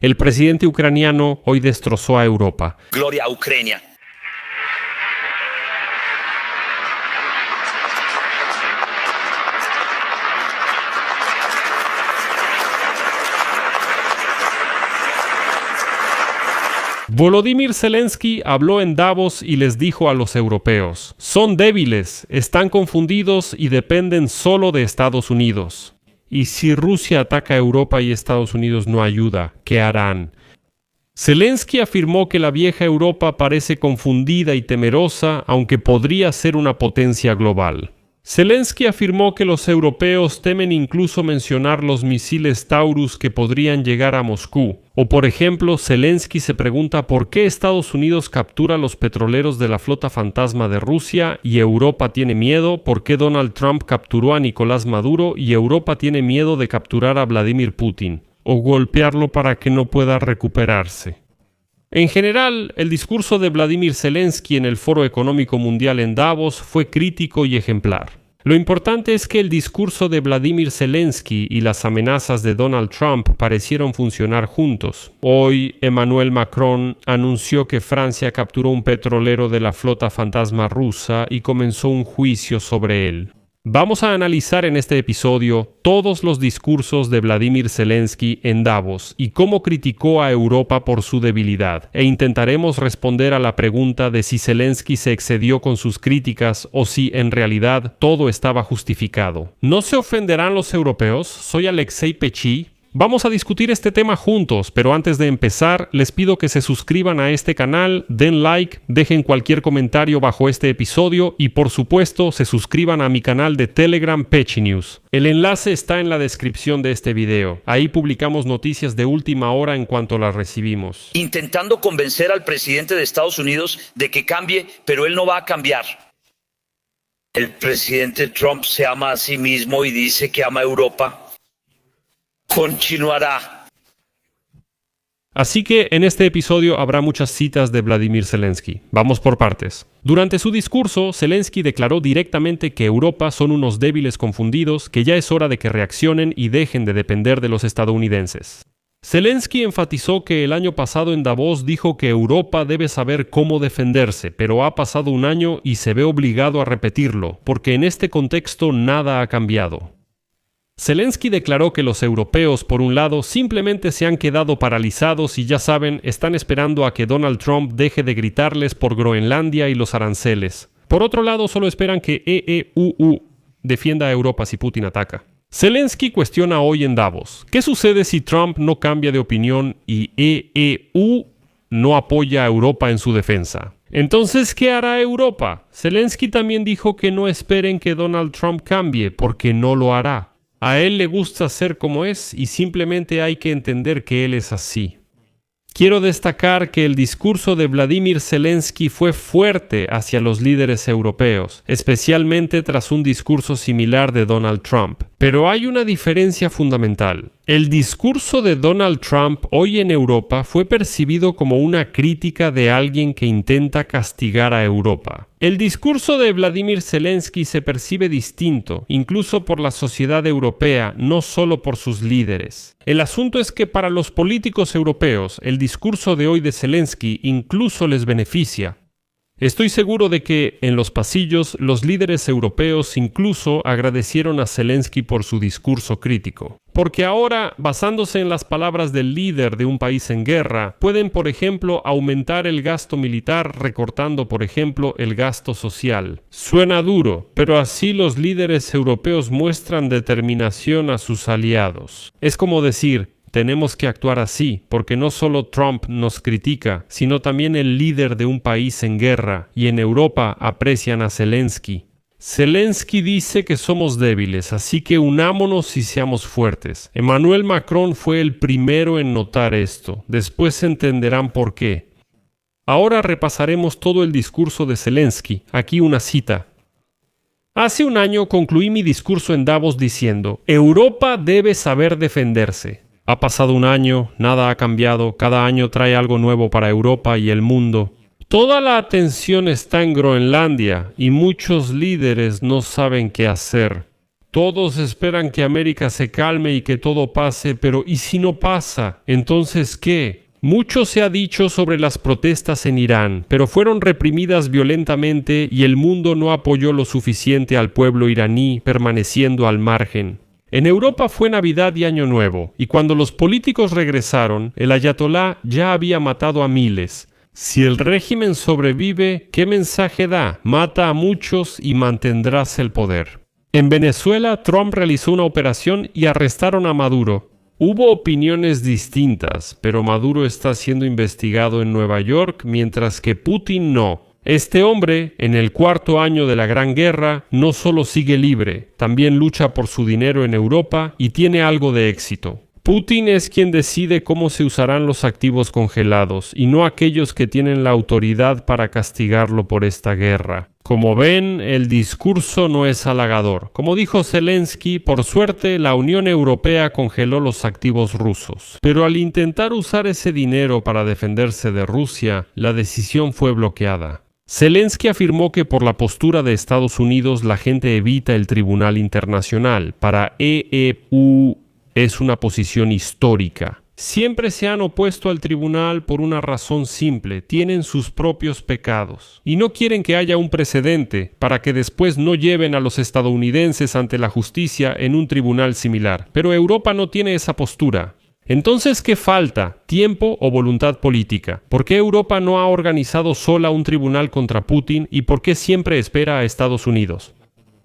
El presidente ucraniano hoy destrozó a Europa. Gloria a Ucrania. Volodymyr Zelensky habló en Davos y les dijo a los europeos: son débiles, están confundidos y dependen solo de Estados Unidos. Y si Rusia ataca a Europa y Estados Unidos no ayuda, ¿qué harán? Zelensky afirmó que la vieja Europa parece confundida y temerosa, aunque podría ser una potencia global. Zelensky afirmó que los europeos temen incluso mencionar los misiles Taurus que podrían llegar a Moscú. O por ejemplo, Zelensky se pregunta por qué Estados Unidos captura los petroleros de la flota fantasma de Rusia y Europa tiene miedo, por qué Donald Trump capturó a Nicolás Maduro y Europa tiene miedo de capturar a Vladimir Putin, o golpearlo para que no pueda recuperarse. En general, el discurso de Vladimir Zelensky en el Foro Económico Mundial en Davos fue crítico y ejemplar. Lo importante es que el discurso de Vladimir Zelensky y las amenazas de Donald Trump parecieron funcionar juntos. Hoy, Emmanuel Macron anunció que Francia capturó un petrolero de la flota fantasma rusa y comenzó un juicio sobre él. Vamos a analizar en este episodio todos los discursos de Vladimir Zelensky en Davos y cómo criticó a Europa por su debilidad, e intentaremos responder a la pregunta de si Zelensky se excedió con sus críticas o si en realidad todo estaba justificado. ¿No se ofenderán los europeos? Soy Alexei Pechi. Vamos a discutir este tema juntos, pero antes de empezar, les pido que se suscriban a este canal, den like, dejen cualquier comentario bajo este episodio y por supuesto se suscriban a mi canal de Telegram Pechi News. El enlace está en la descripción de este video. Ahí publicamos noticias de última hora en cuanto las recibimos. Intentando convencer al presidente de Estados Unidos de que cambie, pero él no va a cambiar. El presidente Trump se ama a sí mismo y dice que ama a Europa. Continuará. Así que en este episodio habrá muchas citas de Vladimir Zelensky. Vamos por partes. Durante su discurso, Zelensky declaró directamente que Europa son unos débiles confundidos, que ya es hora de que reaccionen y dejen de depender de los estadounidenses. Zelensky enfatizó que el año pasado en Davos dijo que Europa debe saber cómo defenderse, pero ha pasado un año y se ve obligado a repetirlo, porque en este contexto nada ha cambiado. Zelensky declaró que los europeos, por un lado, simplemente se han quedado paralizados y ya saben, están esperando a que Donald Trump deje de gritarles por Groenlandia y los aranceles. Por otro lado, solo esperan que EEUU defienda a Europa si Putin ataca. Zelensky cuestiona hoy en Davos: ¿qué sucede si Trump no cambia de opinión y EEU no apoya a Europa en su defensa? Entonces, ¿qué hará Europa? Zelensky también dijo que no esperen que Donald Trump cambie, porque no lo hará. A él le gusta ser como es y simplemente hay que entender que él es así. Quiero destacar que el discurso de Vladimir Zelensky fue fuerte hacia los líderes europeos, especialmente tras un discurso similar de Donald Trump. Pero hay una diferencia fundamental. El discurso de Donald Trump hoy en Europa fue percibido como una crítica de alguien que intenta castigar a Europa. El discurso de Vladimir Zelensky se percibe distinto, incluso por la sociedad europea, no solo por sus líderes. El asunto es que para los políticos europeos, el discurso de hoy de Zelensky incluso les beneficia. Estoy seguro de que, en los pasillos, los líderes europeos incluso agradecieron a Zelensky por su discurso crítico. Porque ahora, basándose en las palabras del líder de un país en guerra, pueden, por ejemplo, aumentar el gasto militar recortando, por ejemplo, el gasto social. Suena duro, pero así los líderes europeos muestran determinación a sus aliados. Es como decir: tenemos que actuar así, porque no solo Trump nos critica, sino también el líder de un país en guerra, y en Europa aprecian a Zelensky. Zelensky dice que somos débiles, así que unámonos y seamos fuertes. Emmanuel Macron fue el primero en notar esto. Después entenderán por qué. Ahora repasaremos todo el discurso de Zelensky. Aquí una cita. Hace un año concluí mi discurso en Davos diciendo: Europa debe saber defenderse. Ha pasado un año, nada ha cambiado, cada año trae algo nuevo para Europa y el mundo. Toda la atención está en Groenlandia y muchos líderes no saben qué hacer. Todos esperan que América se calme y que todo pase, pero ¿y si no pasa? ¿Entonces qué? Mucho se ha dicho sobre las protestas en Irán, pero fueron reprimidas violentamente y el mundo no apoyó lo suficiente al pueblo iraní, permaneciendo al margen. En Europa fue Navidad y Año Nuevo, y cuando los políticos regresaron, el ayatolá ya había matado a miles. Si el régimen sobrevive, ¿qué mensaje da? Mata a muchos y mantendrás el poder. En Venezuela, Trump realizó una operación y arrestaron a Maduro. Hubo opiniones distintas, pero Maduro está siendo investigado en Nueva York, mientras que Putin no. Este hombre, en el 4º año de la Gran Guerra, no solo sigue libre, también lucha por su dinero en Europa y tiene algo de éxito. Putin es quien decide cómo se usarán los activos congelados, y no aquellos que tienen la autoridad para castigarlo por esta guerra. Como ven, el discurso no es halagador. Como dijo Zelensky, por suerte la Unión Europea congeló los activos rusos. Pero al intentar usar ese dinero para defenderse de Rusia, la decisión fue bloqueada. Zelensky afirmó que por la postura de Estados Unidos la gente evita el Tribunal Internacional. Para EU es una posición histórica. Siempre se han opuesto al tribunal por una razón simple: tienen sus propios pecados y no quieren que haya un precedente para que después no lleven a los estadounidenses ante la justicia en un tribunal similar. Pero Europa no tiene esa postura. Entonces, ¿qué falta? ¿Tiempo o voluntad política? ¿Por qué Europa no ha organizado sola un tribunal contra Putin y por qué siempre espera a Estados Unidos?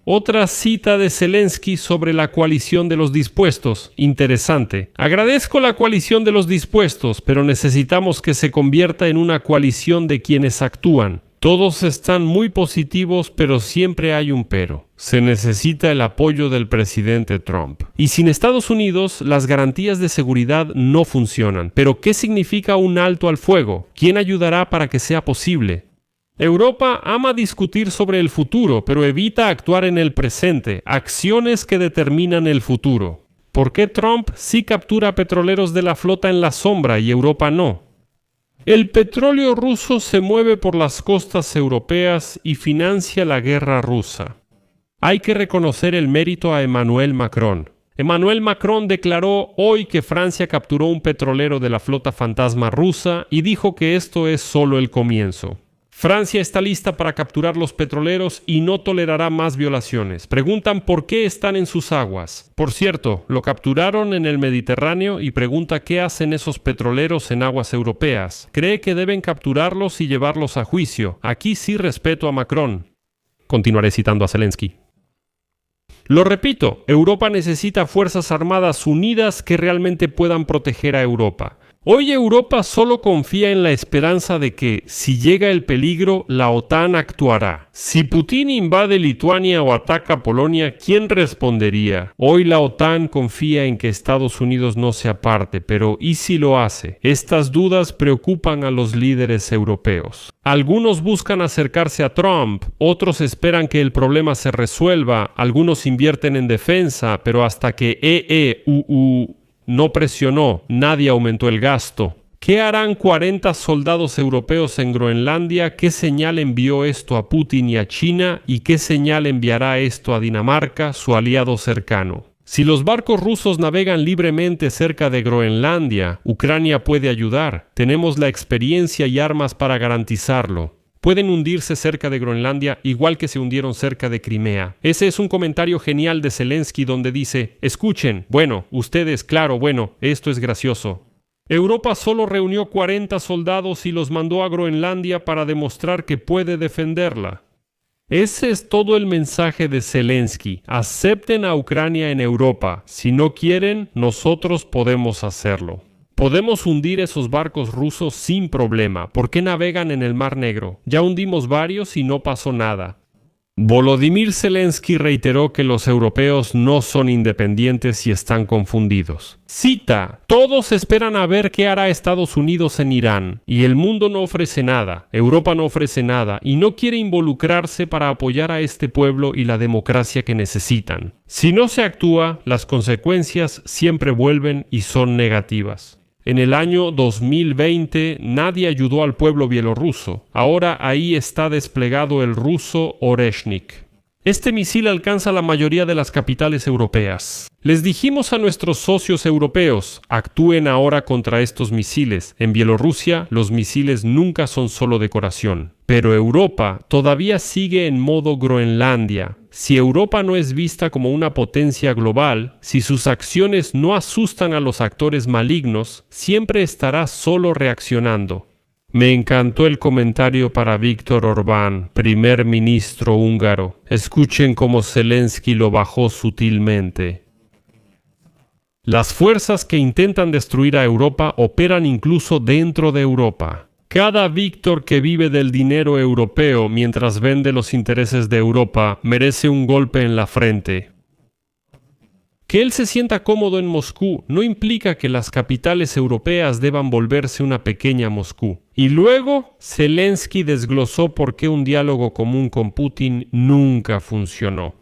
Otra cita de Zelensky sobre la coalición de los dispuestos. Interesante. Agradezco la coalición de los dispuestos, pero necesitamos que se convierta en una coalición de quienes actúan. Todos están muy positivos, pero siempre hay un pero. Se necesita el apoyo del presidente Trump. Y sin Estados Unidos, las garantías de seguridad no funcionan. Pero ¿qué significa un alto al fuego? ¿Quién ayudará para que sea posible? Europa ama discutir sobre el futuro, pero evita actuar en el presente, acciones que determinan el futuro. ¿Por qué Trump sí captura petroleros de la flota en la sombra y Europa no? El petróleo ruso se mueve por las costas europeas y financia la guerra rusa. Hay que reconocer el mérito a Emmanuel Macron. Emmanuel Macron declaró hoy que Francia capturó un petrolero de la flota fantasma rusa y dijo que esto es solo el comienzo. Francia está lista para capturar los petroleros y no tolerará más violaciones. Preguntan por qué están en sus aguas. Por cierto, lo capturaron en el Mediterráneo y pregunta qué hacen esos petroleros en aguas europeas. Cree que deben capturarlos y llevarlos a juicio. Aquí sí respeto a Macron. Continuaré citando a Zelensky. Lo repito, Europa necesita fuerzas armadas unidas que realmente puedan proteger a Europa. Hoy Europa solo confía en la esperanza de que, si llega el peligro, la OTAN actuará. Si Putin invade Lituania o ataca Polonia, ¿quién respondería? Hoy la OTAN confía en que Estados Unidos no se aparte, pero ¿y si lo hace? Estas dudas preocupan a los líderes europeos. Algunos buscan acercarse a Trump, otros esperan que el problema se resuelva, algunos invierten en defensa, pero hasta que no presionó, nadie aumentó el gasto. ¿Qué harán 40 soldados europeos en Groenlandia? ¿Qué señal envió esto a Putin y a China? ¿Y qué señal enviará esto a Dinamarca, su aliado cercano? Si los barcos rusos navegan libremente cerca de Groenlandia, Ucrania puede ayudar. Tenemos la experiencia y armas para garantizarlo. Pueden hundirse cerca de Groenlandia igual que se hundieron cerca de Crimea. Ese es un comentario genial de Zelensky donde dice: escuchen, bueno, ustedes, claro, bueno, esto es gracioso. Europa solo reunió 40 soldados y los mandó a Groenlandia para demostrar que puede defenderla. Ese es todo el mensaje de Zelensky. Acepten a Ucrania en Europa. Si no quieren, nosotros podemos hacerlo. Podemos hundir esos barcos rusos sin problema. ¿Por qué navegan en el Mar Negro? Ya hundimos varios y no pasó nada. Volodymyr Zelensky reiteró que los europeos no son independientes y están confundidos. Cita: todos esperan a ver qué hará Estados Unidos en Irán, y el mundo no ofrece nada, Europa no ofrece nada, y no quiere involucrarse para apoyar a este pueblo y la democracia que necesitan. Si no se actúa, las consecuencias siempre vuelven y son negativas. En el año 2020 nadie ayudó al pueblo bielorruso. Ahora ahí está desplegado el ruso Oreshnik. Este misil alcanza la mayoría de las capitales europeas. Les dijimos a nuestros socios europeos, actúen ahora contra estos misiles. En Bielorrusia, los misiles nunca son solo decoración. Pero Europa todavía sigue en modo Groenlandia. Si Europa no es vista como una potencia global, si sus acciones no asustan a los actores malignos, siempre estará solo reaccionando. Me encantó el comentario para Viktor Orbán, primer ministro húngaro. Escuchen cómo Zelensky lo bajó sutilmente. Las fuerzas que intentan destruir a Europa operan incluso dentro de Europa. Cada Víctor que vive del dinero europeo mientras vende los intereses de Europa merece un golpe en la frente. Que él se sienta cómodo en Moscú no implica que las capitales europeas deban volverse una pequeña Moscú. Y luego, Zelensky desglosó por qué un diálogo común con Putin nunca funcionó.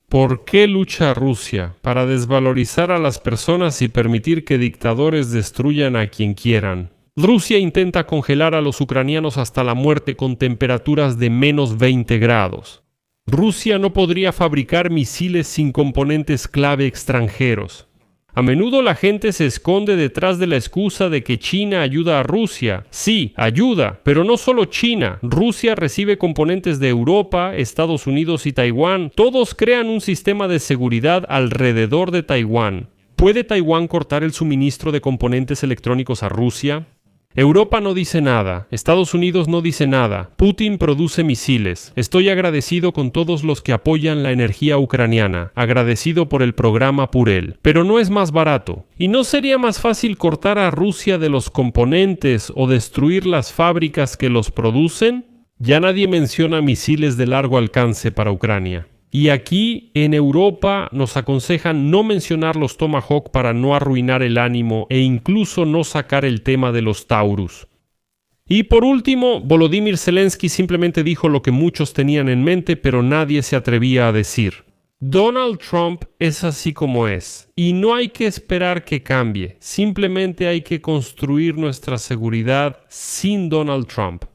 ¿Por qué lucha Rusia? Para desvalorizar a las personas y permitir que dictadores destruyan a quien quieran. Rusia intenta congelar a los ucranianos hasta la muerte con temperaturas de menos 20 grados. Rusia no podría fabricar misiles sin componentes clave extranjeros. A menudo la gente se esconde detrás de la excusa de que China ayuda a Rusia. Sí, ayuda, pero no solo China. Rusia recibe componentes de Europa, Estados Unidos y Taiwán. Todos crean un sistema de seguridad alrededor de Taiwán. ¿Puede Taiwán cortar el suministro de componentes electrónicos a Rusia? Europa no dice nada, Estados Unidos no dice nada, Putin produce misiles. Estoy agradecido con todos los que apoyan la energía ucraniana, agradecido por el programa Purel, pero no es más barato. ¿Y no sería más fácil cortar a Rusia de los componentes o destruir las fábricas que los producen? Ya nadie menciona misiles de largo alcance para Ucrania. Y aquí, en Europa, nos aconsejan no mencionar los Tomahawk para no arruinar el ánimo e incluso no sacar el tema de los Taurus. Y por último, Volodymyr Zelensky simplemente dijo lo que muchos tenían en mente, pero nadie se atrevía a decir. Donald Trump es así como es, y no hay que esperar que cambie, simplemente hay que construir nuestra seguridad sin Donald Trump.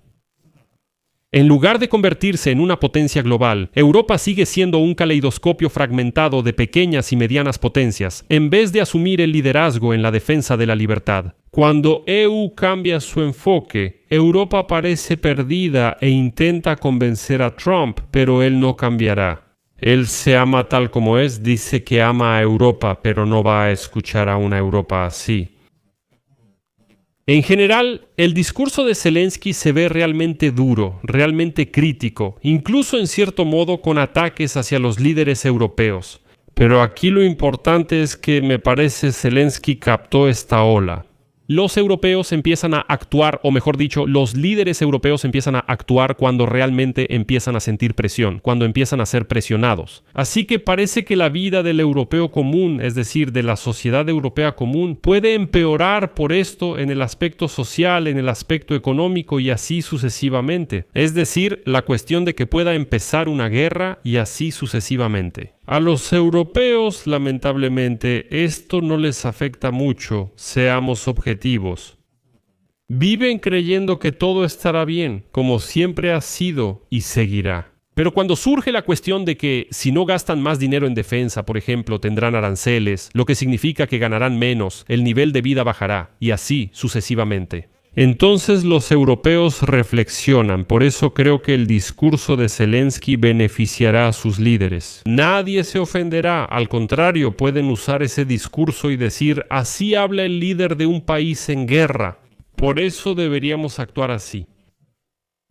En lugar de convertirse en una potencia global, Europa sigue siendo un caleidoscopio fragmentado de pequeñas y medianas potencias, en vez de asumir el liderazgo en la defensa de la libertad. Cuando EU cambia su enfoque, Europa parece perdida e intenta convencer a Trump, pero él no cambiará. Él se ama tal como es, dice que ama a Europa, pero no va a escuchar a una Europa así. En general, el discurso de Zelensky se ve realmente duro, realmente crítico, incluso en cierto modo con ataques hacia los líderes europeos. Pero aquí lo importante es que me parece Zelensky captó esta ola. Los europeos empiezan a actuar, o mejor dicho, los líderes europeos empiezan a actuar cuando realmente empiezan a sentir presión, cuando empiezan a ser presionados. Así que parece que la vida del europeo común, es decir, de la sociedad europea común, puede empeorar por esto en el aspecto social, en el aspecto económico y así sucesivamente. Es decir, la cuestión de que pueda empezar una guerra y así sucesivamente. A los europeos, lamentablemente, esto no les afecta mucho, seamos objetivos. Viven creyendo que todo estará bien, como siempre ha sido y seguirá. Pero cuando surge la cuestión de que si no gastan más dinero en defensa, por ejemplo, tendrán aranceles, lo que significa que ganarán menos, el nivel de vida bajará, y así sucesivamente. Entonces los europeos reflexionan, por eso creo que el discurso de Zelensky beneficiará a sus líderes. Nadie se ofenderá, al contrario, pueden usar ese discurso y decir, así habla el líder de un país en guerra. Por eso deberíamos actuar así.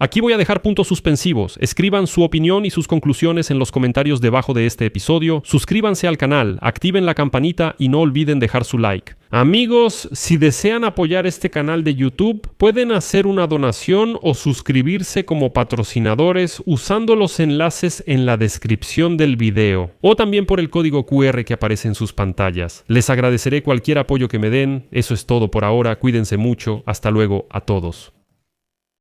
Aquí voy a dejar puntos suspensivos. Escriban su opinión y sus conclusiones en los comentarios debajo de este episodio. Suscríbanse al canal, activen la campanita y no olviden dejar su like. Amigos, si desean apoyar este canal de YouTube, pueden hacer una donación o suscribirse como patrocinadores usando los enlaces en la descripción del video o también por el código QR que aparece en sus pantallas. Les agradeceré cualquier apoyo que me den. Eso es todo por ahora. Cuídense mucho. Hasta luego a todos.